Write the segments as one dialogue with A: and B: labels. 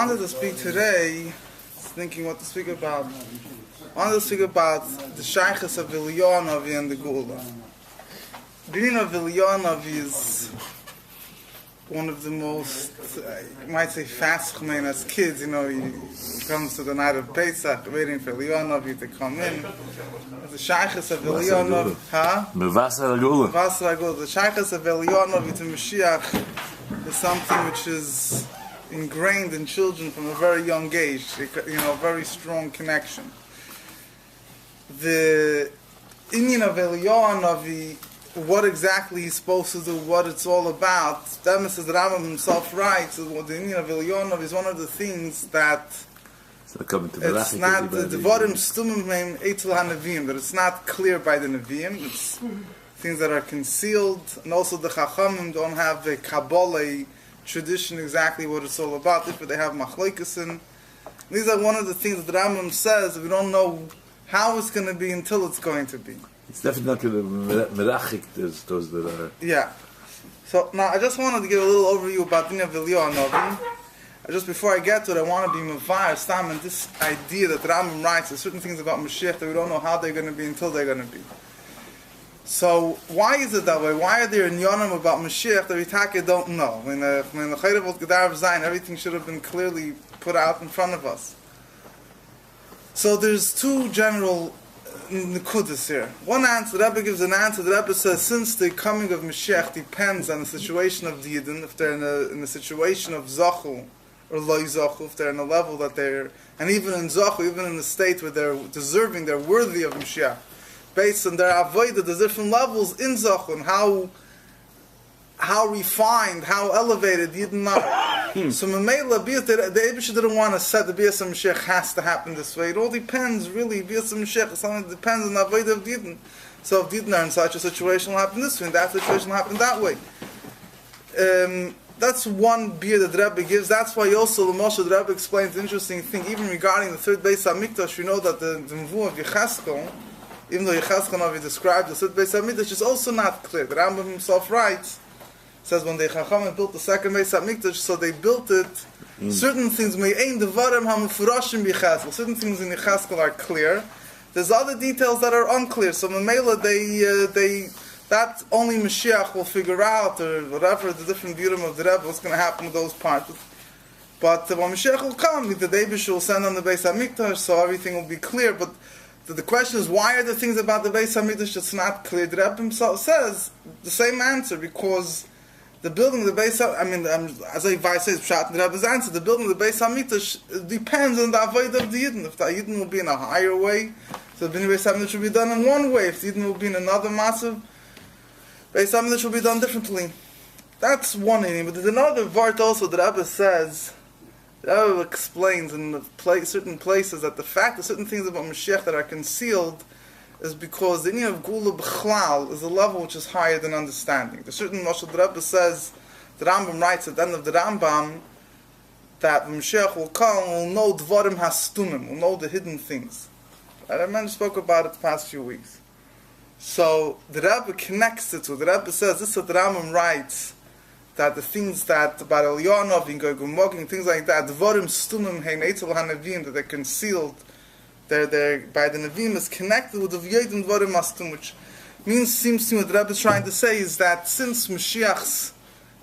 A: wanted to speak today, thinking what to speak about. I wanted to speak about the Shaykhs of Eliyahu and the Gula. The meaning of Eliyahu is one of the most, you might say, fascinating as kids. You know, he comes to the night of Pesach, waiting for Eliyahu to come in. The Shaykhs of Eliyahu,
B: Mevasar Agula.
A: The Shaykhs of Eliyahu to Moshiach is something which is ingrained in children from a very young age. You know, a very strong connection. The Indian of Eliyahu, what exactly he's supposed to do, what it's all about. That says that Rabbi himself writes, the Indian of Eliyahu is one of the things that it's not that it's not clear by the Nevi'im. It's things that are concealed, and also the Chachamim don't have the Kabbalah tradition exactly what it's all about. If they have machlokes in, these are one of the things that the Rambam says. We don't know how it's going to be until it's going to be.
B: It's definitely not merachik. Those that are.
A: Yeah. So now I just wanted to give a little overview about the Eliyahu. Just before I get to it, I want to be mevar stam and this idea that the Rambam writes. There's certain things about Moshiach that we don't know how they're going to be until they're going to be. So why is it that way? Why are there inyanim about Moshiach that we don't know? When the Chayrev of Gedar Zayin, everything should have been clearly put out in front of us. So there's two general nekudas here. One answer, the Rebbe gives an answer. The Rebbe says, since the coming of Moshiach depends on the situation of the Yidden, if they're in a situation of Zachu or Loi Zachu, if they're in a level that they're, and even in Zachu, even in the state where they're deserving, they're worthy of Moshiach, based on their avodah, there's different levels in Zachu, and how refined, how elevated Yidden are. So Mamela, the Eibusha didn't want to set the Bias Mashiach has to happen this way. It all depends, really. Bias Mashiach is something that depends on the avodah of Yidden. So if Yidden are in such a situation, will happen this way, and that situation will happen that way. That's one beer that the Rabbi gives. That's why also the Moshe, the Rabbi explains the interesting thing, even regarding the third Beis HaMikdash. We know that the Nevuah of Yecheskel, even though Yecheskel Navi described the third Beis HaMikdash, is also not clear. The Rambam himself writes, says when the Chachamim built the second Beis HaMikdash, so they built it, certain things me'ein devarim hamufurashim b'Yecheskel. Certain things in Yecheskel are clear. There's other details that are unclear. So Mamela, they that only Moshiach will figure out, or whatever the different views of the Rebbe, what's going to happen with those parts. But when Moshiach will come, the Eibush will send on the Beis HaMikdash, so everything will be clear. But the question is, why are there things about the Beis HaMikdash that's not clear? The Rebbe himself says the same answer, because the building of the Beis as I say, Pshat and the Rebbe's answer, the building of the Beis HaMikdash depends on the avodah of the Yidden. If the Yidden will be in a higher way, so the Beis HaMikdash should be done in one way. If the Yidden will be in another massive, Beis HaMikdash will be done differently. That's one thing. But there's another part also that Rebbe says, the Rebbe explains in certain places that the fact that certain things about Moshiach that are concealed is because the Indian of Gula B'chlal is a level which is higher than understanding. There's certain Moshe the Rebbe says, the Rambam writes at the end of the Rambam, that when Moshiach will come, will know Dvarim Hastumim, will know the hidden things. I spoke about it the past few weeks. So the Rebbe connects it to, the Rebbe says, this is what the Rambam writes, that the things that about Eliyahu and Gogumoging, things like that, Dvarim Stumim Hein Eitzel HaNevim, that they're concealed, they're by the Nevi'im is connected with the V'yedim Dvarim Mastum, which seems to me what the Rebbe is trying to say is that since Mashiach's,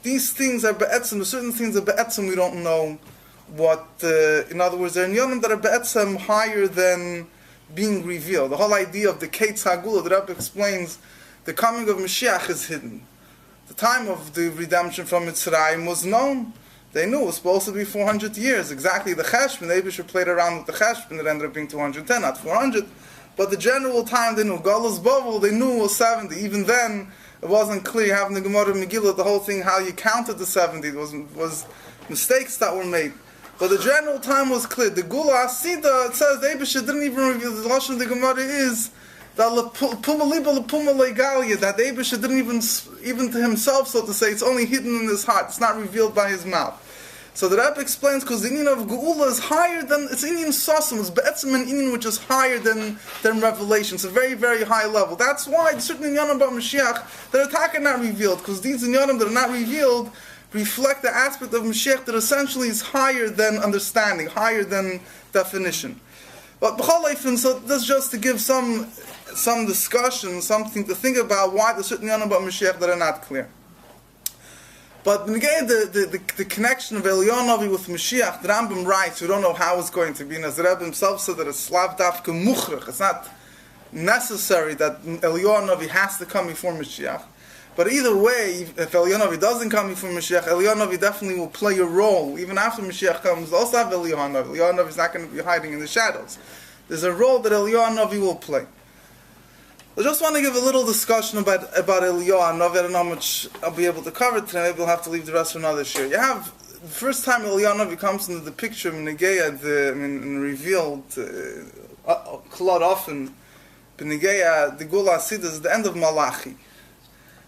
A: these things are be'etzim, certain things are be'etzim, we don't know what, in other words, there are nyonim that are be'etzim higher than being revealed. The whole idea of the Keitz Hagula, the Rebbe explains, the coming of Mashiach is hidden. The time of the redemption from Mitzrayim was known. They knew it was supposed to be 400 years. Exactly the Cheshbon, the Eibusha played around with the Cheshbon, it ended up being 210, not 400. But the general time they knew. Galus Bovel, they knew it was 70. Even then, it wasn't clear, having the Gemara Megillah, the whole thing, how you counted the 70. It was mistakes that were made. But the general time was clear. The Gula Asida, it says, the Eibusha didn't even reveal, the Lashon of the Gemara is, that the Eibusha didn't even to himself, so to say, it's only hidden in his heart. It's not revealed by his mouth. So the Rebbe explains, because the Indian of Geula is higher than, it's Indian Sasam, it's Be'etzim an Indian which is higher than Revelation. It's a very, very high level. That's why there's certain Inyanim about Moshiach that are not revealed, because these Inyanim that are not revealed, reflect the aspect of Mashiach that essentially is higher than understanding, higher than definition. But b'chol ofen, so that's just to give some discussion, something to think about why there's certain yanim about Mashiach that are not clear. But again, the connection of Eliyahu Navi with Moshiach, the Rambam writes, we don't know how it's going to be. And as the Rebbe himself said that it's slav dafka muchrach. It's not necessary that Eliyahu Navi has to come before Moshiach. But either way, if Eliyahu Navi doesn't come before Moshiach, Eliyahu Navi definitely will play a role. Even after Moshiach comes, they'll also have Eliyahu Navi. Eliyahu Navi is not going to be hiding in the shadows. There's a role that Eliyahu Navi will play. I just want to give a little discussion about Eliyahu Navi. I don't know how much I'll be able to cover today. Maybe we'll have to leave the rest for another share. You have the first time Eliyahu Navi comes into the picture, Negeya, and revealed, Klad often, Negeya, the Gula Asidah is the end of Malachi.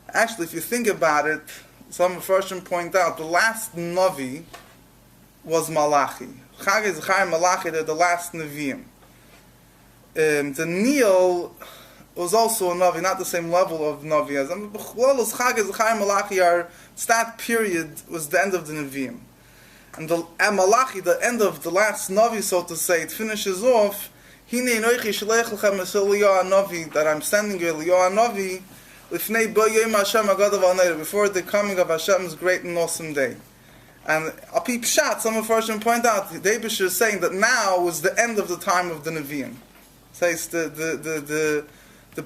A: Actually, if you think about it, some Mepharshim point out the last Navi was Malachi. Chagei, Zechariah, Malachi, they're the last Nevi'im. The Neil was also a Navi, not the same level of Navi as Chagei, Zechariah, Malachi are, that period was the end of the Nevi'im. And Malachi, the end of the last Navi, so to say, it finishes off, Hinei noichi shalech lechem es Eliyahu Navi, that I'm sending you Eliyahu Navi, before the coming of Hashem's great and awesome day. And Api Pshat, some of Farshim point out, the Eibush is saying that now was the end of the time of the Nevi'im. So it's the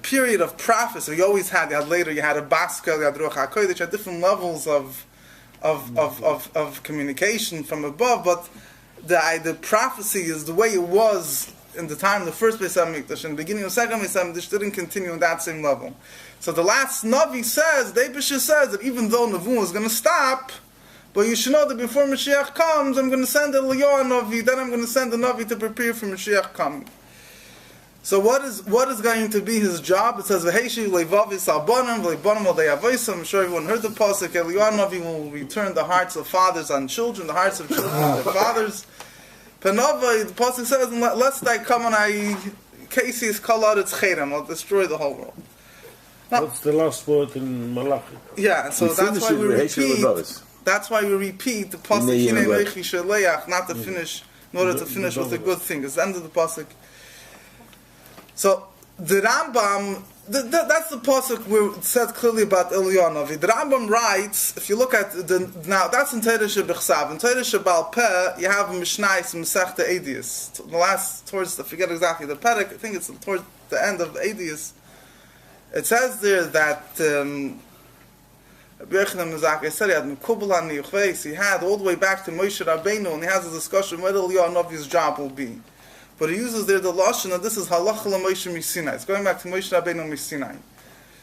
A: period of prophecy. You always had, later you had a Baskel, you had Ruach HaKodesh, you had different levels of communication from above, but the prophecy is the way it was in the time of the first Beis HaMikdash, and the beginning of the second Beis HaMikdash didn't continue on that same level. So the last Navi says, the Eibush says that even though Nevuah is going to stop, but you should know that before Mashiach comes, I'm going to send Eliyahu Navi, then I'm going to send the Navi to prepare for Mashiach coming. So what is going to be his job? It says, V'heishi leivavis albonim, v'leibonim v'leiavosim. I'm sure everyone heard the pasuk. Eliyahu Navi will return the hearts of fathers on children, the hearts of children on their fathers. Panova, the pasuk says, lest I come and I Casey's kolad its cherem, I'll destroy the whole world. Now,
C: what's the last word in Malachi?
A: Yeah, so that's why we repeat. That's why we repeat the pasuk Hinei noichi shaleach, not to finish, in order to finish with a good thing. It's the end of the pasuk. So the Rambam, that's the pasuk where it says clearly about Eliyahu Navi. The Rambam writes, if you look at now that's in Torah Shebechsav. In Torah Shebal Peh, you have Mishnais Masechta Eidius. The last, towards, I forget exactly the perek, I think it's towards the end of Eidius. It says there that Rabbi Yochanan Mizaki said he had Mekubal on Niyuchveis. He had all the way back to Moshe Rabbeinu, and he has a discussion whether Eliyahu Navi's job will be. But he uses there the lashon that this is halacha l'Moshe Misinai. It's going back to Moshe Rabbeinu Misinai.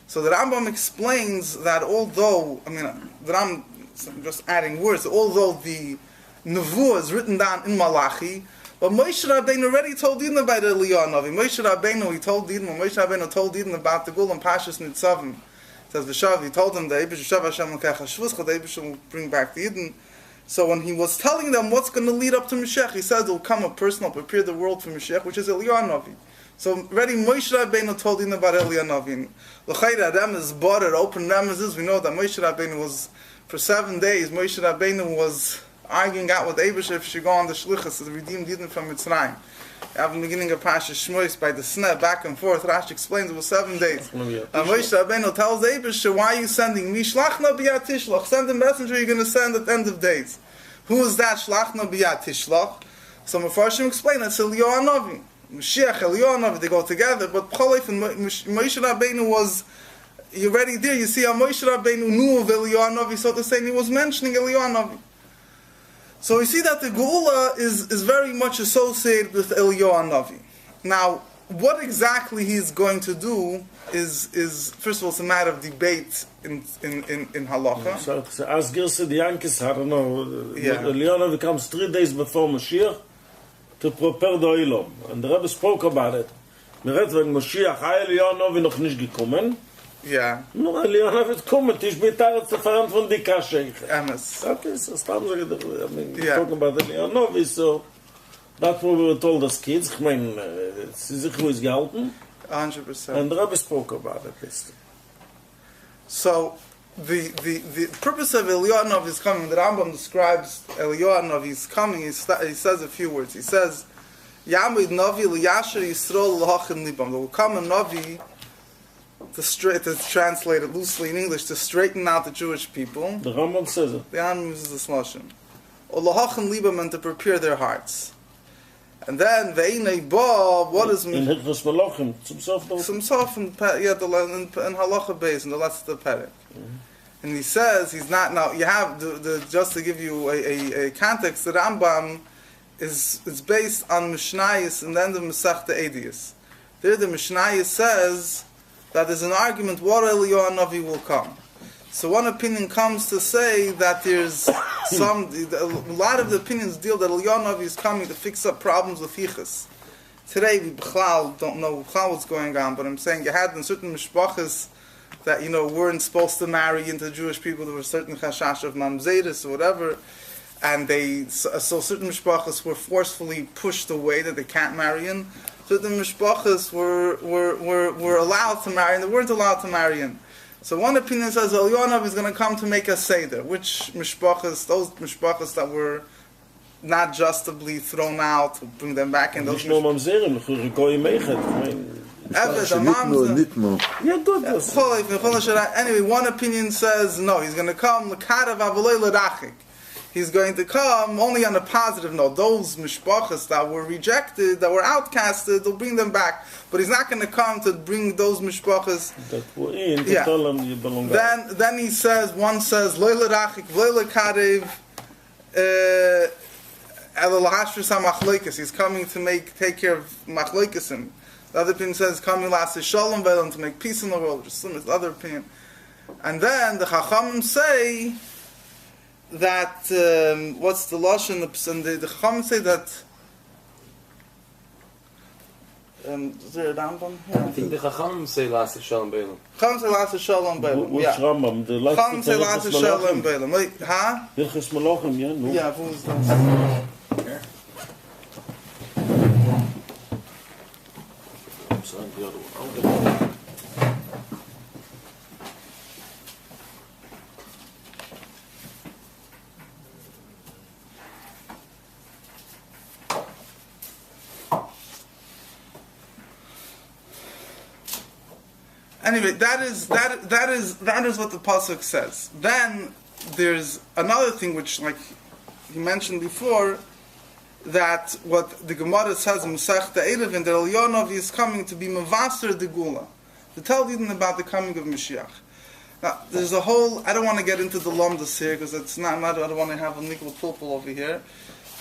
A: So the Rambam explains that although, the Rambam, I'm just adding words, although the Nevuah is written down in Malachi, but Moshe Rabbeinu already told Eden about Eliyahu Navi. Moshe Rabbeinu, he told Eden, when Moshe Rabbeinu told Eden about the Gul and Pashas Nitzavim, it says, V'shav, he told them, the Eibush Shav Hashem l'kech hashvuscha, the Eibush will bring back the Eden. So when he was telling them what's going to lead up to Mashiach, he says there will come a person who will prepare the world for Mashiach, which is Eliyahu Navi. So already Moshe Rabbeinu told him about Eliyahu Navi. L'chayra Remez bought it, open Remezes. We know that Moshe Rabbeinu was, for 7 days, Moshe Rabbeinu was arguing out with Eibush if she go on the Shlichus to redeem Eden from Mitzrayim. You have the beginning of Pasha Shmois by the sneh, back and forth. Rashi explains it was 7 days. And Moshe Rabbeinu tells Eibush, why are you sending me? Shlachna b'yat tishlach. Send the messenger you're going to send at the end of days. Who is that Shlachna b'yat tishlach? So Mepharshim explain it's Eliyahu Navi. Moshiach, Eliyahu Navi, they go together. But Cholef and Moshe Rabbeinu was, you're already there. You see how Moshe Rabbeinu knew of Eliyahu Navi, so to say, and he was mentioning Eliyahu Navi. So we see that the Geula is very much associated with Eliyahu Navi. Now, what exactly he's going to do is first of all, it's a matter of debate in halacha.
C: So as Girsa the Yankees, I don't know, Eliyahu Navi comes 3 days before Moshiach to prepare the Olam. And the Rabbi spoke about it. Meret when Moshiach, Eliyahu Navi noch nicht gekommen.
A: Yeah.
C: No, Eliyahu Navi ist kommen, ich bin Tarat Sefarant von die Kasche.
A: Emes.
C: Okay, so talking about Eliyahu Navi, so that's what we were told as kids. I mean, it's who is gehalten.
A: 100%.
C: And the Rabbi spoke about it.
A: So, the purpose of Eliyahu Navi's coming, the Rambam describes Eliyahu Navi's coming, he says a few words. He says, Yamid Navi Liyasher Yisrael L'Hachin Libam. There will come a Navi, to translate it loosely in English, to straighten out the Jewish people.
C: The Rambam says it.
A: The Rambam uses this motion. Or L'Hachin Libam, and to prepare their hearts. And then Ve'inei Ba, what does mean?
C: In Hichras Malachim, zum Sof
A: in Halacha Beis, in the last of the Perek. And he says he's not now. You have just to give you a context. The Rambam is based on Mishnayos and then the Masechta Ediyos. There, the Mishnayos says that there's an argument what Eliyahu Navi will come. So one opinion comes to say that there's a lot of the opinions deal that Eliyahu Navi is coming to fix up problems with Yichus. Today we don't know what's going on, but I'm saying you had in certain mishpachas that weren't supposed to marry into Jewish people. There were certain chashash of mamzeris or whatever, and so certain mishpachas were forcefully pushed away that they can't marry in. Certain mishpachas were allowed to marry, and they weren't allowed to marry in. So one opinion says Eliyahu Navi is going to come to make a seder. Which mishpachas? Those mishpachas that were not justly thrown out, to bring them back in. Those
C: mamzerim,
A: Anyway, one opinion says no, he's going to come he's going to come only on a positive note. Those mishpachas that were rejected, that were outcasted, they'll bring them back. But he's not going to come to bring those mishpachas
C: that were in to tell them you belong.
A: Then he says, one says Leila Rachik, Leila Karev, he's coming to take care of machleukesim. The other opinion says coming last is Sholom to make peace in the world. Just the other opinion. And then the Chachamim say that what's the lashon? The Chachamim say that. Is there a Rambam here?
D: I think the Chachamim say last is Sholom Beilam.
A: Chachamim say last is Sholom Beilam.
C: Which Rambam? The last
A: Chachamim say last is Sholom Beilam. Wait, huh?
C: Hilchos Malachim, yeah. No.
A: Yeah, who's that?
C: The other one.
A: Anyway, that is what the pasuk says. Then there's another thing which, like he mentioned before, that what the Gemara says in Masechta Eruvin, that Eliyahu Navi is coming to be Mavaser de Gula, to tell Yidden about the coming of Moshiach. Now, there's a whole. I don't want to get into the lumdas here because it's not. I don't want to have a nickel pulpul over here,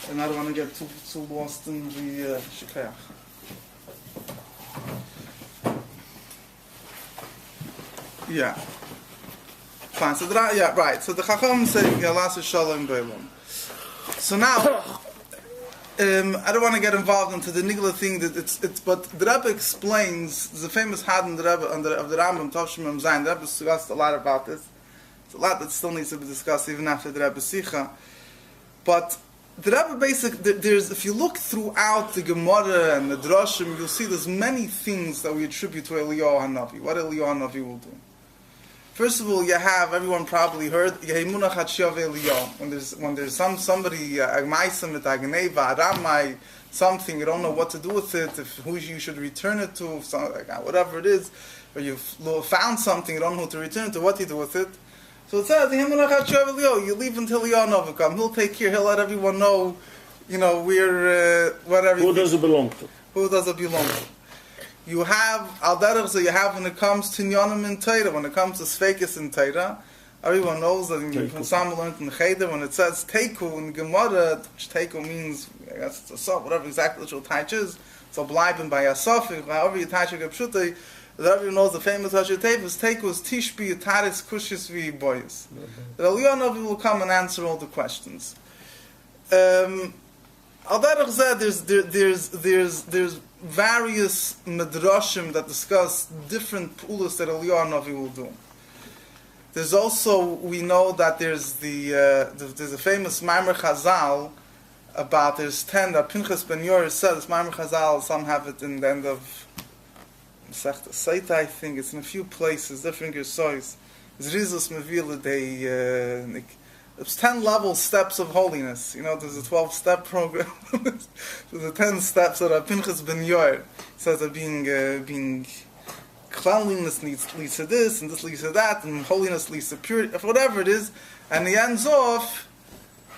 A: and I don't want to get too lost in the shikayach. Yeah. Fine. So right. So the Chacham say Yalas Shalom Beilam. So now. I don't want to get involved into the nigla thing that but the Rabbi explains. There's a famous hadin the Rabbi of the Rambam Tavshim Zayin. The Rabbi discussed a lot about this. It's a lot that still needs to be discussed even after the Rabbi Sicha. But the Rabbi there's if you look throughout the Gemara and the Drashim, you'll see there's many things that we attribute to Eliyahu Hanavi. What Eliyahu Hanavi will do. First of all, everyone probably heard when there's somebody something you don't know what to do with it, who you should return it to, whatever it is, or you've found something you don't know who to return it to, what to do with it. So it says you leave until Eliyahu Navi come. He'll take care. He'll let everyone know, whatever.
C: Who does it belong to?
A: Who does it belong to? You have al derech, so you have when it comes to Nyonim in Torah, when it comes to Sfeikis in Torah, everyone knows that when someone learned in the Cheder, when it says Teiku in Gemara, which Teiku means, I guess it's a sof, whatever exactly the literal taich is, so bleiben by a sof, however you taich a pshutai, everyone knows the famous Hashir Tevis, Teiku is Tishbi, Taris, Kushis, Vi, Boyas. The Eliyahu Navi will come and answer all the questions. Al derech said there's various medrashim that discuss different pulas that Eliyahu Navi will do. There's also, we know that there's there's a famous Maimer Chazal about, there's 10 that Pinchas ben Yor says, Maimer Chazal, some have it in the end of Masechta Saita, I think, it's in a few places, different Gersois. Zrizus Mevila, it's 10 level steps of holiness. You know, there's a 12-step program. There's the 10 steps that are Pinchas Ben Yair. Says that being cleanliness leads to this, and this leads to that, and holiness leads to purity, whatever it is. And he ends off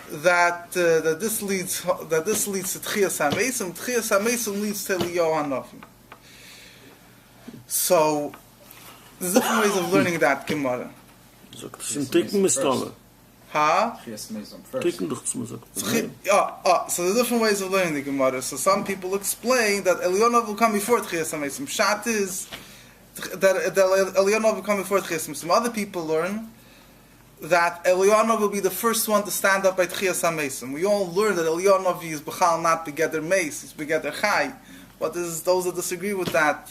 A: that this leads to Tchias HaMeisim. Tchias HaMeisim leads to Eliyahu HaNavi. So there's different ways of learning that Gemara.
C: So
A: there's different ways of learning the Gemara. So some people explain that Eliyahu will come before Tchias HaMeisim. Pshat is that Eliyahu will come before Tchias HaMeisim. Other people learn that Eliyahu will be the first one to stand up by Tchias HaMeisim. We all learn that Eliyahu is B'chal not Begeder Meis, he's Begeder Chai. But there's those that disagree with that.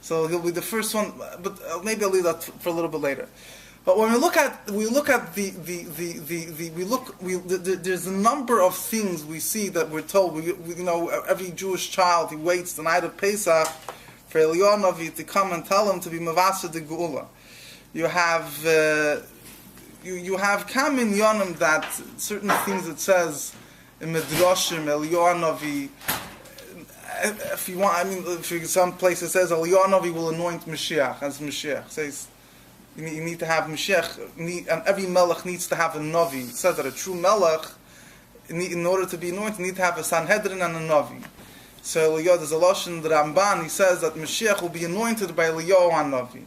A: So he'll be the first one, but maybe I'll leave that for a little bit later. But when there's a number of things we see that we're told. Every Jewish child, he waits the night of Pesach for Eliyahu to come and tell him to be Mavasa de Geula. You have Kamin Yonim that certain things it says in Midrashim, Eliyahu. If you want, for some places it says Eliyahu will anoint Moshiach as Moshiach. It says you need to have Moshiach, and every melech needs to have a Navi. It says that a true melech, in order to be anointed, you need to have a Sanhedrin and a Navi. So Eliyahu, there's a Lashon, the Ramban, he says that Moshiach will be anointed by Eliyahu Navi.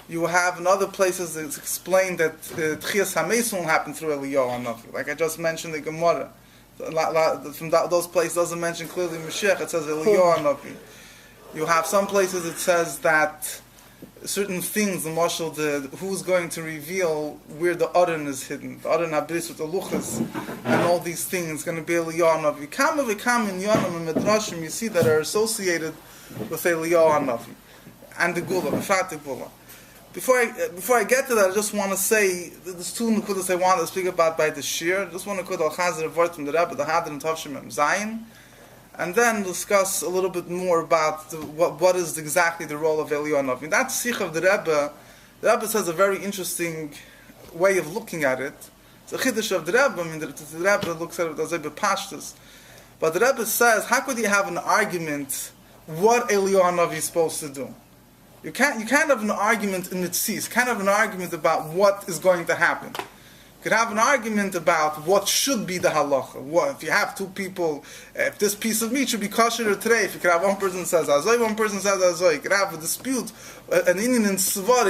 A: You have in other places it's explained that Tchias HaMeisim will happen through Eliyahu Navi. Like I just mentioned the Gemara. From those places doesn't mention clearly Moshiach, it says Eliyahu Navi. You have some places it says that certain things, the Marshal, who's going to reveal where the Aron is hidden. The Aron Habris with the Luchas and all these things going to be Eliyahu Navi. Kama v'kam in Yonim and Midrashim you see that are associated with Eliyahu Navi and the Gula, Befrat the Gula. Before I get to that, I just want to say there's two nukudas I want to speak about by the Shir. Just want to quote al Chazir Vort from the Rebbe, the Hadar and Tavshim Mem Zayin, and then discuss a little bit more about what is exactly the role of Eliyahu Navi. That Sikh of the Rebbe says a very interesting way of looking at it. It's a Chiddush of the Rebbe. The Rebbe looks at it as a bepashtus, but the Rebbe says, how could you have an argument what Eliyahu Navi is supposed to do? You can't have an argument in its cease. You can't have an argument about what is going to happen. You could have an argument about what should be the halacha. If you have two people, if this piece of meat should be kosher or treif, you could have one person says azoi, one person says azoi. You could have a dispute, an Indian in svar,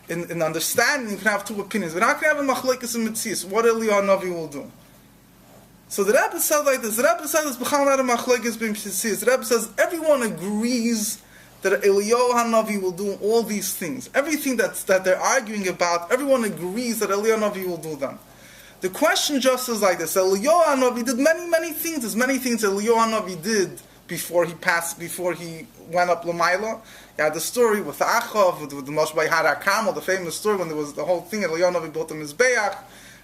A: in understanding. You can have two opinions. But how can you have a machlekes in mitzis? What Eliyahu Navi will do? So the Rebbe says like this. The Rebbe says b'chal not a machlekes b'mitzis. The Rebbe says everyone agrees that Eliyahu HaNavi will do all these things. Everything that they're arguing about, everyone agrees that Eliyahu HaNavi will do them. The question just is like this. Eliyahu HaNavi did many things. There's many things Eliyahu HaNavi did before he went up L'mayla. You had the story with the Achav, with the Moshiach Harakam, the famous story when there was the whole thing, Eliyahu HaNavi built a Mizbeach,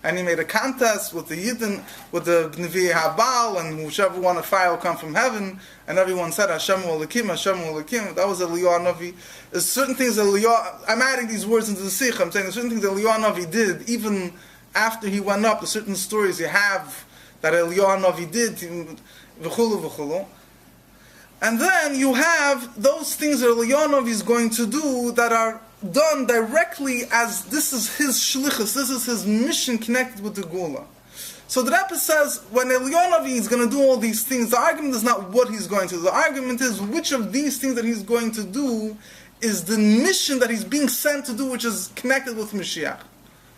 A: and he made a contest with the Yidden, with the Nevi Habal, and whichever one a fire will come from heaven, and everyone said, Hashem Elokim, Hashem Elokim. That was Eliyahu Navi. There's certain things I'm adding these words into the Sikh, I'm saying there's certain things that Eliyahu Navi did, even after he went up, there's certain stories you have that Eliyahu Navi did, v'chulu v'chulu. And then you have those things that Eliyahu Navi is going to do that are done directly as this is his shlichus, this is his mission connected with the Gula. So the Rebbe says when Eliyahu Navi is going to do all these things, the argument is not what he's going to do. The argument is which of these things that he's going to do is the mission that he's being sent to do, which is connected with Moshiach.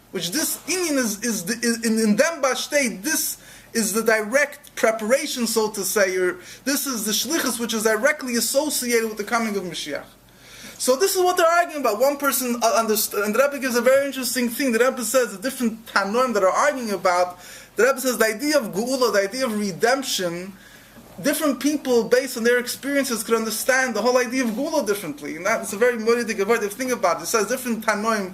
A: Which this Indian is in Demba state, this is the direct preparation, so to say, or this is the shlichus which is directly associated with the coming of Moshiach. So this is what they're arguing about. One person understood, and the Rebbe gives a very interesting thing. The Rebbe says the different tanoim that are arguing about. The Rebbe says the idea of geula, the idea of redemption, different people based on their experiences could understand the whole idea of geula differently. And that's a very motivating word to think about. It says different tanoim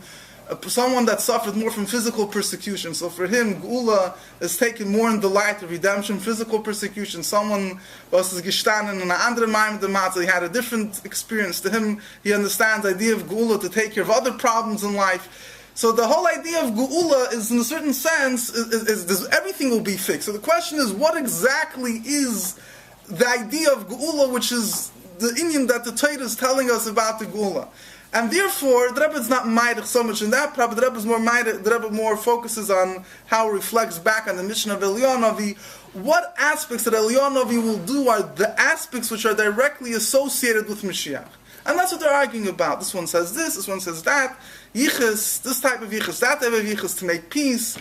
A: someone that suffered more from physical persecution. So for him, Geula is taken more in the light of redemption, physical persecution. Someone was gestanden in an andere Maim de Matzah, he had a different experience. To him, he understands the idea of Geula to take care of other problems in life. So the whole idea of Geula is, in a certain sense, is everything will be fixed. So the question is, what exactly is the idea of Geula, which is the Indian that the Torah is telling us about the Geula? And therefore, the Rebbe is not ma'idich so much in that, but the Rebbe is more ma'idich, the Rebbe more focuses on how it reflects back on the mission of Eliyahu. What aspects that Eliyahu will do are the aspects which are directly associated with Moshiach. And that's what they're arguing about. This one says this one says that. Yichus, this type of yichus, that type of yichus, to make peace.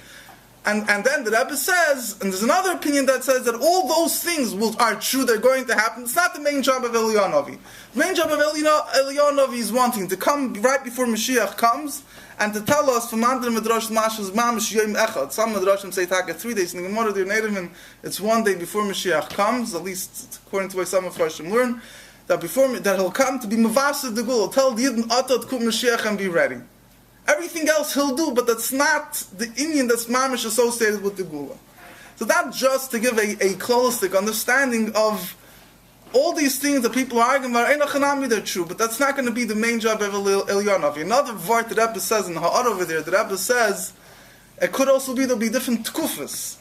A: And then the Rebbe says, and there's another opinion that says that all those things are true, they're going to happen. It's not the main job of Eliyahu. The main job of Eliyahu is wanting to come right before Mashiach comes and to tell us from under Midrash Mashas Mamish Yom Echad. Some Midrashim say Taka 3 days, in the Gemara they're native, and it's 1 day before Mashiach comes, at least according to what some of us learn, that he'll come to be Mavaseh the Gul, tell the Yidden Atot Kum Mashiach and be ready. Everything else he'll do, but that's not the Indian that's mamish associated with the Gula. So that's just to give a holistic understanding of all these things that people are arguing about. They're true, but that's not going to be the main job of Eliyahu. Another vart the Rebbe says in the Ha'ar over there, the Rebbe says, it could also be there'll be different tkufas.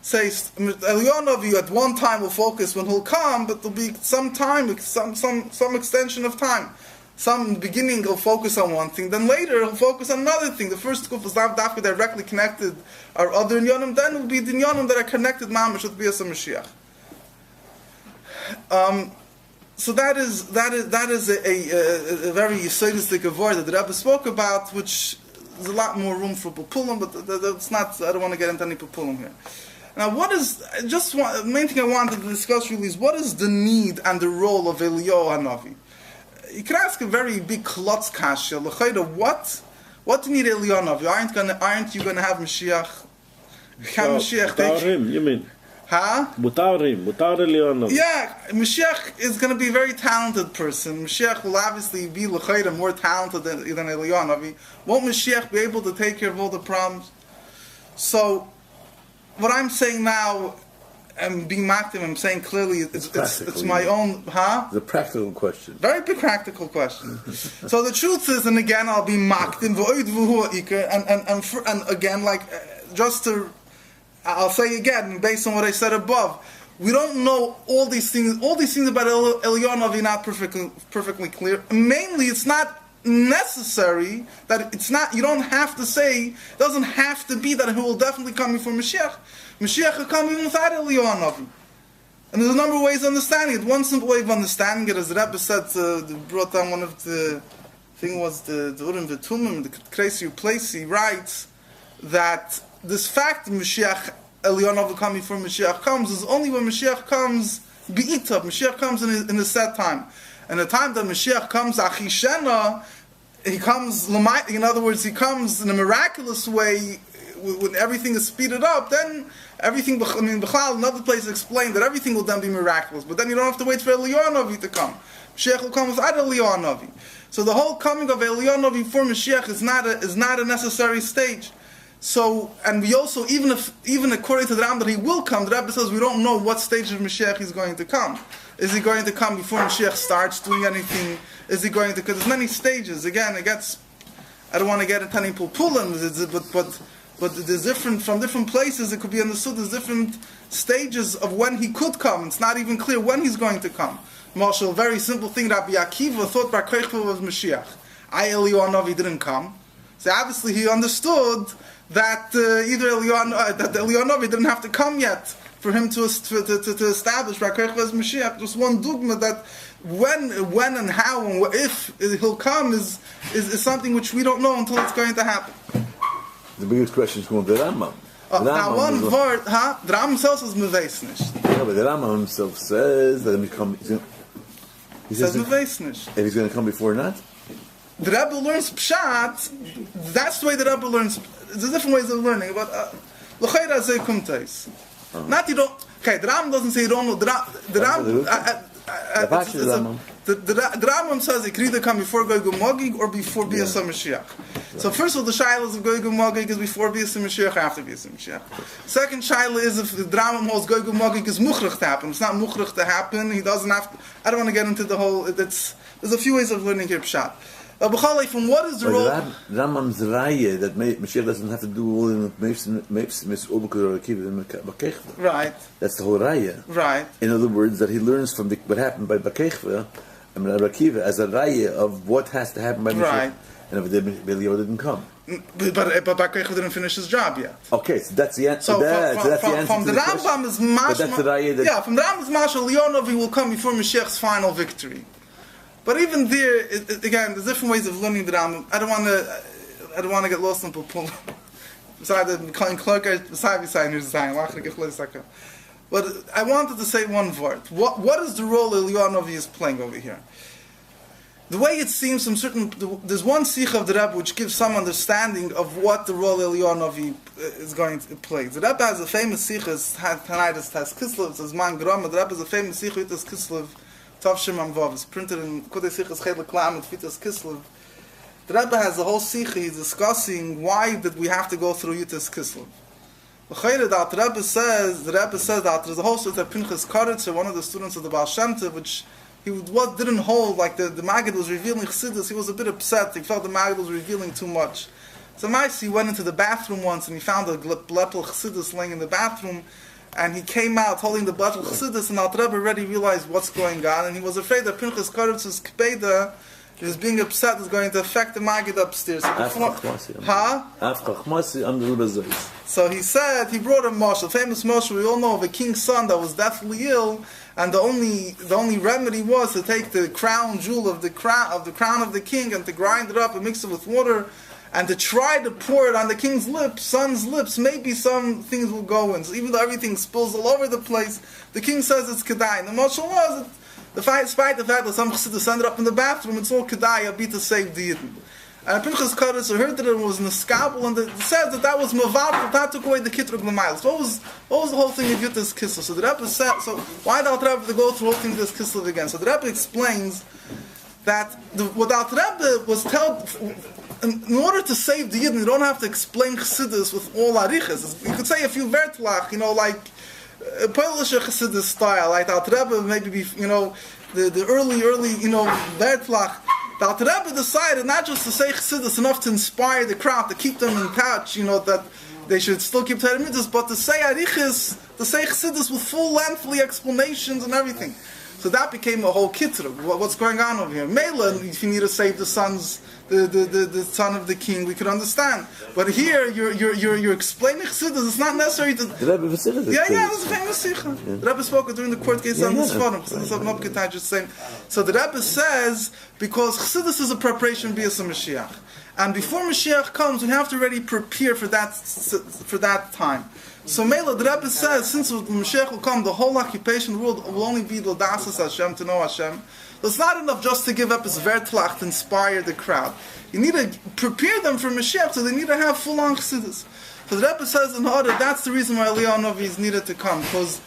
A: Says Eliyahu at one time will focus when he'll come, but there'll be some time, some extension of time. Some beginning he'll focus on one thing, then later he'll focus on another thing. The first kuf is not directly connected or other inyanim, then it will be the inyanim that are connected mamash with Bias Mashiach. So that is a very yesodistic avoid that the Rabbi spoke about, which there's a lot more room for pupulim, but that's not. I don't want to get into any pupulim here. Now, the main thing I wanted to discuss really is what is the need and the role of Eliyahu Hanavi. You can ask a very big klotz kasha. What do you need Eliyahu? Aren't you going to have Mashiach? Can Mashiach take
C: him? You mean?
A: Huh?
C: Mutar Eliyahu.
A: Yeah, Mashiach is going to be a very talented person. Mashiach will obviously be more talented than Eliyahu. Won't Mashiach be able to take care of all the problems? So, what I'm saying now, and being active, I'm saying clearly it's my own,
B: It's a practical question.
A: Very big practical question. So the truth is, and again I'll be mocked in and again, like I'll say again, based on what I said above, we don't know all these things. All these things about Eliyahu are not perfectly clear. Mainly, it's not necessary that it's not. You don't have to say. It doesn't have to be that he will definitely come before Moshiach. Moshiach will come even without Eliyahu. And there's a number of ways of understanding it. One simple way of understanding it, as the Rabbi said, brought down one of the thing was the Urim V'Tumim, the Kresi Uplesi writes that this fact Moshiach Eliyahu will come before Moshiach comes is only when Moshiach comes Be'itab. Moshiach comes in a set time. And the time that Moshiach comes Achishena, he comes, in other words, he comes in a miraculous way when everything is speeded up, then everything, B'chlal, another place explained that everything will then be miraculous, but then you don't have to wait for Eliyahu to come. Mashiach will come without Eliyahu. So the whole coming of Eliyahu before Mashiach is not a necessary stage. So, and we also, even according to the Ram that he will come, the Rebbe says we don't know what stage of Mashiach he's going to come. Is he going to come before Mashiach starts doing anything? Is he going to, because there's many stages. Again, I don't want to get into any pulpulim, but there's from different places it could be understood there's different stages of when he could come. It's not even clear when he's going to come. Marshall, very simple thing, Rabbi Akiva thought Bar Kochva was Mashiach. Eliyahu didn't come. So obviously he understood that that Eliyahu didn't have to come yet for him to establish Bar Kochva as Mashiach. Just one dogma that when and how and if he'll come is something which we don't know until it's going to happen.
B: The biggest question is going to the Rambam.
A: Now one word, the Rambam says is meveisnish.
B: Yeah, but the Rambam himself says that he says meveisnish. If he's going to come before not?
A: The Rebbe learns pshat. That's the way the Rebbe learns. There's different ways of learning. But l'chayra zei kumtais. Not you don't. Okay, the Rambam doesn't say you don't know. The Rambam. Rambam says it could either come before Gog Magog or before Bias Mashiach. So first of all, the shilas of Gog Magog is before Bias Mashiach or after Bias Mashiach. Second shilah is if the Rambam holds Gog Magog is muchrach to happen. It's not muchrach to happen. He doesn't have to. I don't want to get into the whole. There's a few ways of learning here pshat. From what is the role?
B: Rambam's raya that Mashiach doesn't have to do all in
A: right.
B: That's the whole raya.
A: Right.
B: In other words, that he learns from what happened by Bakechva and Rabbi Akiva as a raya of what has to happen by Mashiach.
A: Right.
B: And if Eliyahu didn't come.
A: But Bakechva didn't finish his job yet.
B: Okay, so that's the answer.
A: So
B: that's the answer
A: from the Rambam is mashma.
B: That's the raya.
A: Yeah, from the Rambam is mashma. Eliyahu will come before Mashiach's final victory. But even there, again, there's different ways of learning the Rambam. I don't want to get lost in Pupul. Besides the Clark, but I wanted to say one word. What is the role Eliyahu is playing over here? The way it seems from there's one sikh of the Rabbi which gives some understanding of what the role Eliyahu is going to play. The Rabbi has a famous sikh, tonight it has Kislev, it says Man Grom, the Rabbi has a famous sikh with this Kislev. It's printed in Kodei Sichas Chedek Lam and Fitas Kislev. The Rebbe has a whole Sikha, he's discussing why did we have to go through Yutas Kislev. The Rebbe says that there's a whole sort of Pinchas Karitzer, one of the students of the Baal Shem Tov, which he didn't hold, like the Maggid was revealing Chassidus, he was a bit upset, he felt the Maggid was revealing too much. So he went into the bathroom once and he found a Blepel Chassidus laying in the bathroom. And he came out holding the Blepel Chassidus, and Alter Rebbe already realized what's going on, and he was afraid that Pinchas Karitz's Kpeda, is being upset, is going to affect the Maggid upstairs. So he said, he brought a Moshe, famous Moshe, we all know of a king's son that was deathly ill, and the only remedy was to take the crown jewel of the crown of the king and to grind it up and mix it with water, and to try to pour it on the king's son's lips, maybe some things will go in. So even though everything spills all over the place, the king says it's kedai. And the mashal was, despite the fact that some chassidus ended up in the bathroom, it's all kedai, I'll be to save the Yidden. And Pinchas Karitzer heard that it was neskabel, and it says that was mavav, that took away the kitrug l'maylis. What was the whole thing of Yutas Kislev? So the Rebbe said, so why did Alter Rebbe go through the whole thing of this Kislev again? So the Rebbe explains that what Alter Rebbe was told, in order to save the Yidden, you don't have to explain Chassidus with all arichas. You could say a few vertlach, like Polish Chassidus style, like Alter Rebbe maybe be, the early, vertlach. The Alter Rebbe decided not just to say Chassidus enough to inspire the crowd, to keep them in touch, that they should still keep Torah mitzvahs, but to say arichas, to say Chassidus with full lengthy explanations and everything. So that became a whole kitrug. What's going on over here? Mela, if you need to save the son of the king, we could understand. But here, you're explaining Chassidus. It's not necessary to.
B: The Rebbe was
A: that's a famous sikha. The Rebbe spoke during the court case on this forum. So the Rebbe says because Chassidus is a preparation b'yas Mashiach, and before Mashiach comes, we have to already prepare for that time. So Mela, the Rebbe says, since Mashiach will come, the whole occupation of the world will only be l'dasas Hashem, to know Hashem. So it's not enough just to give up his vertlach to inspire the crowd. You need to prepare them for Mashiach, so they need to have full-on chassidus. So the Rebbe says in order, that's the reason why Eliyahu is needed to come, because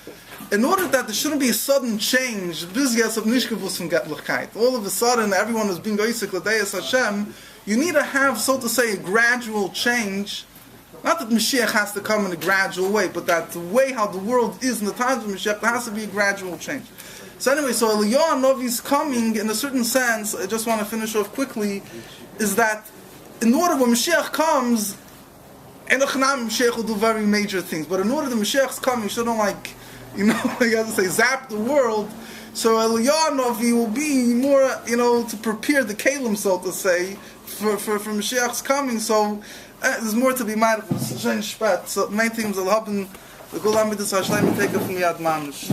A: in order that there shouldn't be a sudden change, all of a sudden everyone is being oisik l'deis Hashem, you need to have, so to say, a gradual change. Not that Mashiach has to come in a gradual way, but that the way how the world is in the times of Mashiach, there has to be a gradual change. So anyway, so Eliyahu Novi's coming, in a certain sense, I just want to finish off quickly, is that in order when Mashiach comes, Enochanam Mashiach will do very major things, but in order the Mashiach's coming, you shouldn't you have to say, zap the world. So Eliyahu Novi will be more, to prepare the Kalim, so to say, for Mashiach's coming. So there's more to be mad. So main thing is the Gulam B'Dis Hashleim take it from Yad Mamish.